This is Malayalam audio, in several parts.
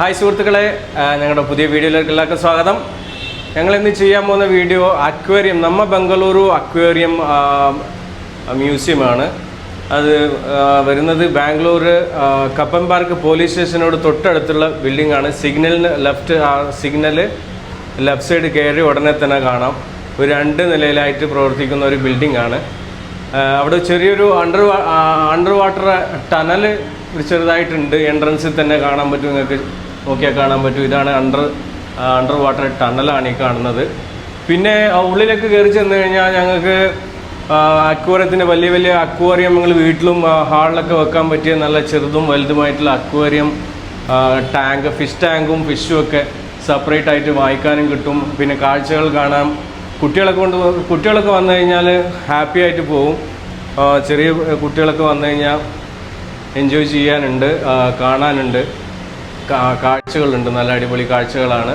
ഹായ് സുഹൃത്തുക്കളെ, ഞങ്ങളുടെ പുതിയ വീഡിയോയിലേക്ക് എല്ലാവർക്കും സ്വാഗതം. ഞങ്ങൾ ഇന്ന് ചെയ്യാൻ പോകുന്ന വീഡിയോ അക്വേറിയം, നമ്മ ബംഗളൂരു അക്വേറിയം മ്യൂസിയമാണ്. അത് വരുന്നത് ബാംഗ്ലൂർ കപ്പൻ പാർക്ക് പോലീസ് സ്റ്റേഷനോട് തൊട്ടടുത്തുള്ള ബിൽഡിംഗ് ആണ്. സിഗ്നലിന് ലെഫ്റ്റ് സൈഡ് കയറി ഉടനെ തന്നെ കാണാം. ഒരു 2 നിലയിലായിട്ട് പ്രവർത്തിക്കുന്ന ഒരു ബിൽഡിംഗ് ആണ്. അവിടെ ചെറിയൊരു അണ്ടർ വാട്ടർ ടണൽ ചെറുതായിട്ടുണ്ട്. എൻട്രൻസിൽ തന്നെ കാണാൻ പറ്റും, നിങ്ങൾക്ക് നോക്കിയാൽ കാണാൻ പറ്റും. ഇതാണ് അണ്ടർ വാട്ടർ ടണലാണ് ഈ കാണുന്നത്. പിന്നെ ഉള്ളിലേക്ക് കയറി ചെന്ന് കഴിഞ്ഞാൽ ഞങ്ങൾക്ക് അക്വേറിയത്തിൻ്റെ വലിയ അക്വേറിയങ്ങൾ വീട്ടിലും ഹാളിലൊക്കെ വെക്കാൻ പറ്റിയ നല്ല ചെറുതും വലുതുമായിട്ടുള്ള അക്വേറിയം ടാങ്ക്, ഫിഷ് ടാങ്കും ഫിഷും ഒക്കെ സെപ്പറേറ്റ് ആയിട്ട് വാങ്ങിക്കാനും കിട്ടും. പിന്നെ കാഴ്ചകൾ കാണാം. കുട്ടികളൊക്കെ വന്നു കഴിഞ്ഞാൽ ഹാപ്പി ആയിട്ട് പോകും. ചെറിയ കുട്ടികളൊക്കെ വന്നു കഴിഞ്ഞാൽ എൻജോയ് ചെയ്യാനുണ്ട്, കാണാനുണ്ട്, കാഴ്ചകളുണ്ട്. നല്ല അടിപൊളി കാഴ്ചകളാണ്.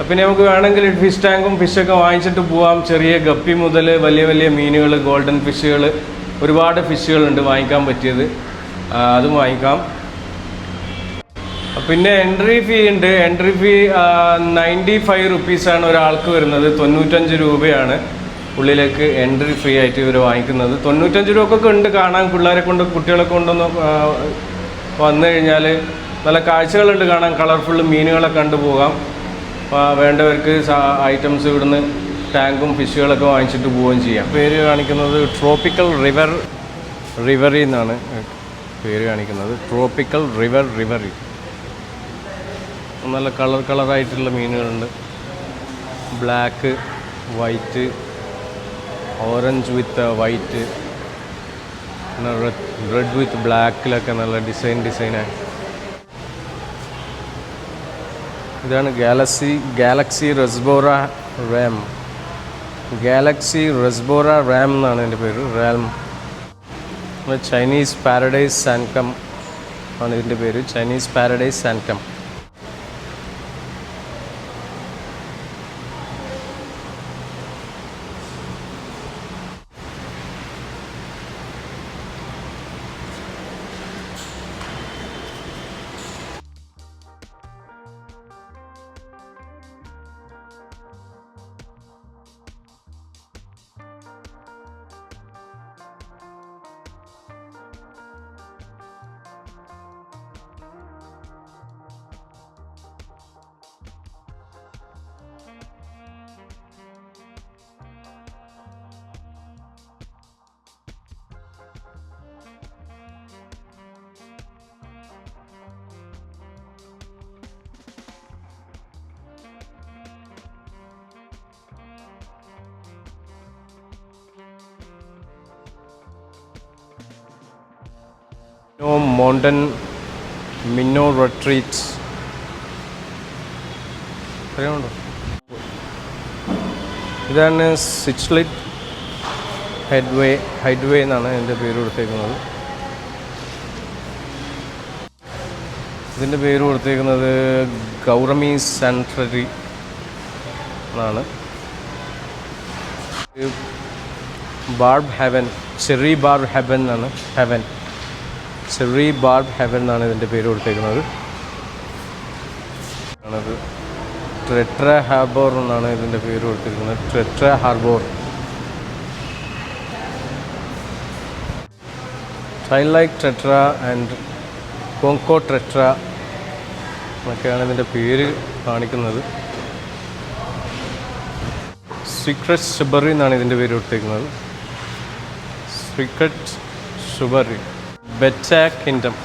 പിന്നെ നമുക്ക് വേണമെങ്കിൽ ഫിഷ് ടാങ്കും ഫിഷൊക്കെ വാങ്ങിച്ചിട്ട് പോവാം. ചെറിയ ഗപ്പി മുതൽ വലിയ മീനുകൾ, ഗോൾഡൻ ഫിഷുകൾ, ഒരുപാട് ഫിഷുകളുണ്ട് വാങ്ങിക്കാൻ പറ്റിയത്. അതും വാങ്ങിക്കാം. പിന്നെ എൻട്രി ഫീ ഉണ്ട്. എൻട്രി ഫീ 95 റുപ്പീസാണ് ഒരാൾക്ക് വരുന്നത്. 95 രൂപയാണ് ഉള്ളിലേക്ക് എൻട്രി ഫ്രീ ആയിട്ട് ഇവർ വാങ്ങിക്കുന്നത്. 95 രൂപക്കൊക്കെ ഉണ്ട് കാണാൻ. കുട്ടികളെ കൊണ്ടൊന്ന് വന്നു കഴിഞ്ഞാൽ നല്ല കാഴ്ചകളുണ്ട് കാണാൻ. കളർഫുൾ മീനുകളെ കണ്ടു പോകാം. വേണ്ടവർക്ക് ഐറ്റംസ് ഇവിടുന്ന് ടാങ്കും ഫിഷുകളൊക്കെ വാങ്ങിച്ചിട്ട് പോവുകയും ചെയ്യാം. പേര് കാണിക്കുന്നത് ട്രോപ്പിക്കൽ റിവറി എന്നാണ് പേര് കാണിക്കുന്നത്. Tropical reverie. നല്ല കളറായിട്ടുള്ള മീനുകളുണ്ട്. Black, white, orange with white, പിന്നെ റെഡ് വിത്ത് ബ്ലാക്കിലൊക്കെ നല്ല ഡിസൈനാണ്. ഇതാണ് galaxy rasbora ram. Galaxy rasbora ram എന്നാണ് എൻ്റെ പേര്. റാം. ചൈനീസ് പാരഡൈസ് സാൻകം ആണ് ഇതിൻ്റെ പേര്. ചൈനീസ് പാരഡൈസ് സാൻകം. മൗണ്ടൻ മിന്നോ റിട്രീറ്റ് അറിയാമുണ്ടോ? ഇതാണ് സിച്ച്ലിറ്റ് ഹൈഡ്വേ എന്നാണ് എൻ്റെ പേര് കൊടുത്തേക്കുന്നത്. ഇതിൻ്റെ പേര് കൊടുത്തേക്കുന്നത് ഗൗറമി സാൻച്വറി എന്നാണ്. Barb heaven, cherry barb heaven എന്നാണ്. ചെറി ബാർബ് ഹെവൻ എന്നാണ് ഇതിൻ്റെ പേര് കൊടുത്തേക്കുന്നത്. ആണത് ട്രെട്ര ഹാർബോർ എന്നാണ് ഇതിൻ്റെ പേര് കൊടുത്തിരിക്കുന്നത്. ട്രെട്ര ഹാർബോർ. ചൈൽഡ് ട്രെട്ര ആൻഡ് കോങ്കോ ട്രെട്ര എന്നൊക്കെയാണ് ഇതിൻ്റെ പേര് കാണിക്കുന്നത്. സീക്രട്ട് ഷുബറി എന്നാണ് ഇതിൻ്റെ പേര് കൊടുത്തേക്കുന്നത്. സീക്രട്ട് ഷുബറി. ബെറ്റ കിങ്ഡം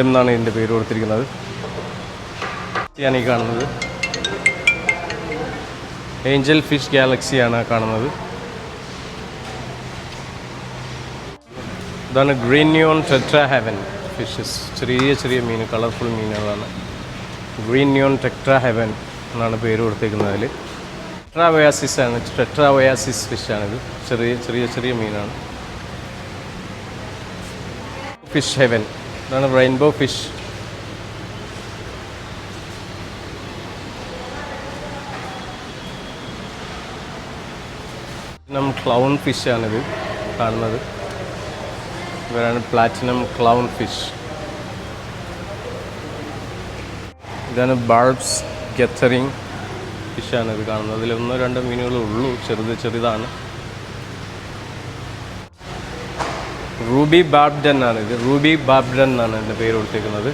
എന്നാണ് ഇതിൻ്റെ പേര് കൊടുത്തിരിക്കുന്നത്. ഈ കാണുന്നത് ഏഞ്ചൽ ഫിഷ് ഗാലക്സിയാണ് കാണുന്നത്. ഇതാണ് green neon tetra heaven fishes. ചെറിയ മീൻ, കളർഫുൾ മീനുകളാണ്. ഗ്രീൻ നിയോൺ ടെട്രാ ഹെവൻ എന്നാണ് പേര് കൊടുത്തേക്കുന്നത്. അതിൽ ടെട്രാവയാസിസ് ഫിഷാണിത്. ചെറിയ മീനാണ്. Fish heaven. ഇതാണ് റെയിൻബോ ഫിഷ്. ക്ലൗൺ ഫിഷാണിത് കാണുന്നത്. ഇവരാണ് പ്ലാറ്റിനം ക്ലൗൺ ഫിഷ്. ഇതാണ് ബാർബ്സ് ഗത്തറിങ് ഫിഷാണ് ഇത് കാണുന്നത്. അതിൽ 1-2 മീനുകളേ ഉള്ളൂ, ചെറുതാണ്. റൂബി ബാബ്ഡൻ ആണ് ഇത്. റൂബി ബാബ്ഡൻ എന്നാണ് എൻ്റെ പേര് കൊടുത്തേക്കുന്നത്.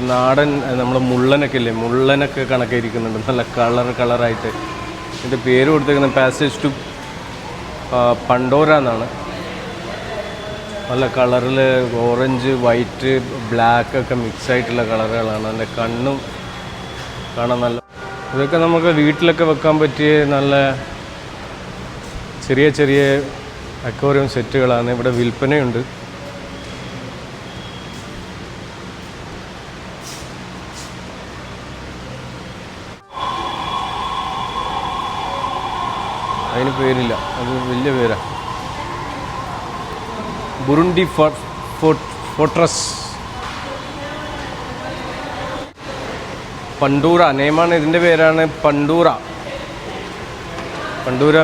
നാടൻ നമ്മൾ മുള്ളനൊക്കെ ഇല്ലേ, മുള്ളനൊക്കെ കണക്കെ ഇരിക്കുന്നുണ്ട്, നല്ല കളറായിട്ട്. ഇതിൻ്റെ പേര് കൊടുത്തേക്കുന്നത് പാസേജ് ടു പണ്ടോര എന്നാണ്. നല്ല കളറിൽ ഓറഞ്ച്, വൈറ്റ്, ബ്ലാക്ക് ഒക്കെ മിക്സ് ആയിട്ടുള്ള കളറുകളാണ്. അതിൻ്റെ കണ്ണും കാണാൻ നല്ല. ഇതൊക്കെ നമുക്ക് വീട്ടിലൊക്കെ വെക്കാൻ പറ്റിയ നല്ല ചെറിയ അക്വേറിയം സെറ്റുകളാണ്. ഇവിടെ വിൽപ്പനയുണ്ട്. അതിന് പേരില്ല, അത് വലിയ പേരാണ്. ബുറുണ്ടി ഫോർട്രസ് പണ്ടൂറ നെയ്മാണ് ഇതിൻ്റെ പേരാണ്. പണ്ടൂറ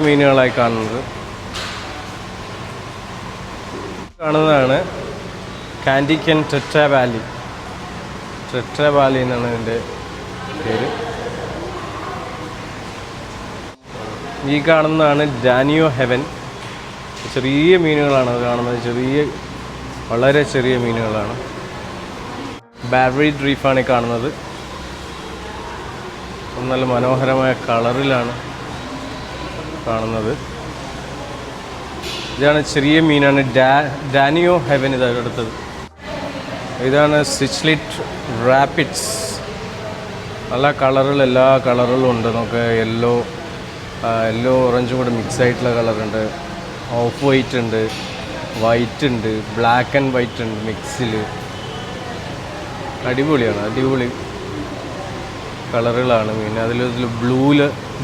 മീനുകളായി കാണുന്നതാണ് കാൻഡിക്കൻ ടെട്രാ വാലി എന്നാണ് ഇതിൻ്റെ പേര്. ഈ കാണുന്നതാണ് ഡാനിയോ ഹെവൻ. ചെറിയ മീനുകളാണ് അത് കാണുന്നത്, വളരെ ചെറിയ മീനുകളാണ്. ബാവറിഡ് റീഫാണ് ഈ കാണുന്നത്. നല്ല മനോഹരമായ കളറിലാണ് കാണുന്നത്. ഇതാണ് ചെറിയ മീനാണ്, ഡാനിയോ ഹെവൻ. ഇതാണ് അടുത്തത്. ഇതാണ് സിച്ച്ലിറ്റ് റാപ്പിഡ്സ്. നല്ല കളറിൽ എല്ലാ കളറുകളും ഉണ്ട്. നമുക്ക് യെല്ലോ ഓറഞ്ചും കൂടെ മിക്സ് ആയിട്ടുള്ള കളറുണ്ട്. ഓഫ് വൈറ്റ് ഉണ്ട്, വൈറ്റ് ഉണ്ട്, ബ്ലാക്ക് ആൻഡ് വൈറ്റ് ഉണ്ട് മിക്സിൽ. അടിപൊളി കളറുകളാണ് മീൻ. അതിൽ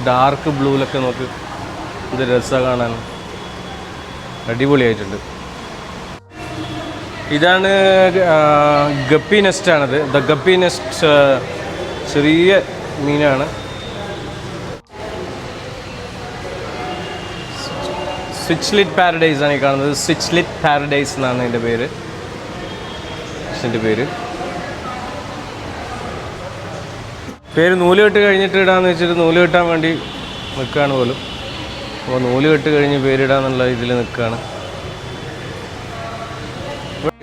ഡാർക്ക് ബ്ലൂവിലൊക്കെ നമുക്ക് ഇത് രസമാണ് കാണാൻ, അടിപൊളിയായിട്ടുണ്ട്. ഇതാണ് ഗപ്പി നെസ്റ്റാണത്. ഗപ്പി നെസ്റ്റ് ചെറിയ മീനാണ്. സ്വിച്ച്ലിറ്റ് പാരഡൈസ് ആണ് ഈ കാണുന്നത്. സ്വിച്ച്ലിറ്റ് പാരഡൈസ് എന്നാണ് എൻ്റെ പേര്. നൂല് കെട്ട് കഴിഞ്ഞിട്ട് ഇടാന്ന് വെച്ചിട്ട് നൂല് കെട്ടാൻ വേണ്ടി നിൽക്കുകയാണ് പോലും. അപ്പോൾ നൂല് കെട്ട് കഴിഞ്ഞ് പേരിടാന്നുള്ള ഇതിൽ നിൽക്കുകയാണ്.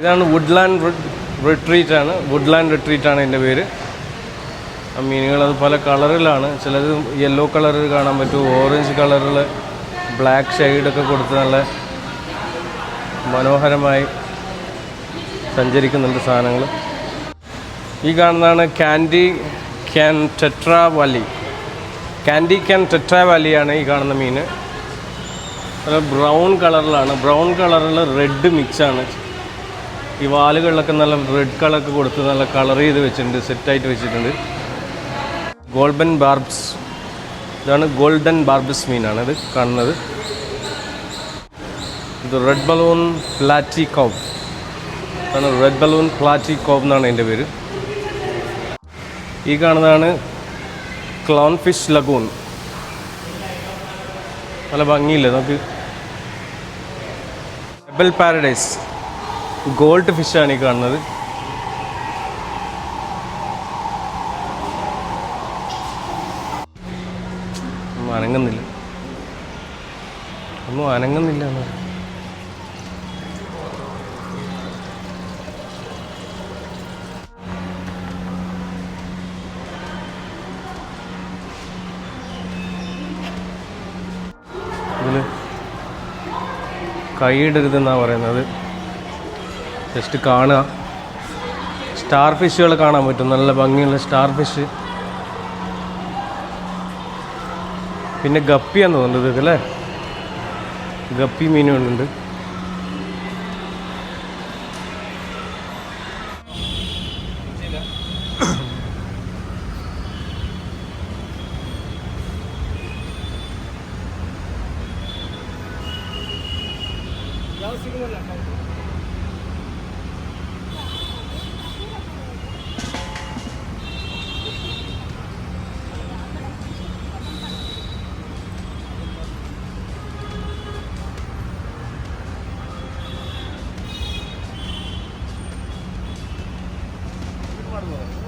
ഇതാണ് വുഡ്ലാൻഡ് റിട്രീറ്റ് ആണ് എൻ്റെ പേര്. ആ മീനുകൾ അത് പല കളറിലാണ്. ചിലത് യെല്ലോ കളറിൽ കാണാൻ പറ്റും, ഓറഞ്ച് കളറിൽ ബ്ലാക്ക് ഷെയ്ഡൊക്കെ കൊടുത്ത് നല്ല മനോഹരമായി സഞ്ചരിക്കുന്നുണ്ട് സാധനങ്ങൾ. ഈ കാണുന്നതാണ് കാൻഡിക്കൻ ടെട്രാ വാലിയാണ് ഈ കാണുന്ന മീൻ. ബ്രൗൺ കളറിൽ റെഡ് മിക്സാണ്. ഈ വാലുകളിലൊക്കെ നല്ല റെഡ് കളറൊക്കെ കൊടുത്ത് നല്ല കളർ ചെയ്ത് വെച്ചിട്ടുണ്ട്, സെറ്റായിട്ട് വെച്ചിട്ടുണ്ട്. ഇതാണ് ഗോൾഡൻ ബാർബ്സ് മീനാണ് ഇത് കാണുന്നത്. ഇത് റെഡ് ബലൂൺ പ്ലാറ്റിക്കോവ് എന്നാണ് എൻ്റെ പേര്. ഈ കാണുന്നതാണ് ക്ലൗൺ ഫിഷ് ലഗൂൺ. നല്ല ഭംഗിയില്ലേ നമുക്ക്. പെബൽ പാരഡൈസ് ഗോൾഡ് ഫിഷാണ് ഈ കാണുന്നത്. ഒന്നും അനങ്ങുന്നില്ല എന്ന്. ഇതിൽ കൈയിടരുതെന്നാണ് പറയുന്നത്. ജസ്റ്റ് കാണുക. സ്റ്റാർ ഫിഷുകൾ കാണാൻ പറ്റും, നല്ല ഭംഗിയുള്ള സ്റ്റാർ ഫിഷ്. പിന്നെ ഗപ്പിയാന്ന് തോന്നുന്നത് ഇതല്ലേ, ഗപ്പി മീനുകളുണ്ട്. ಮಾಡ್ಬೋದು.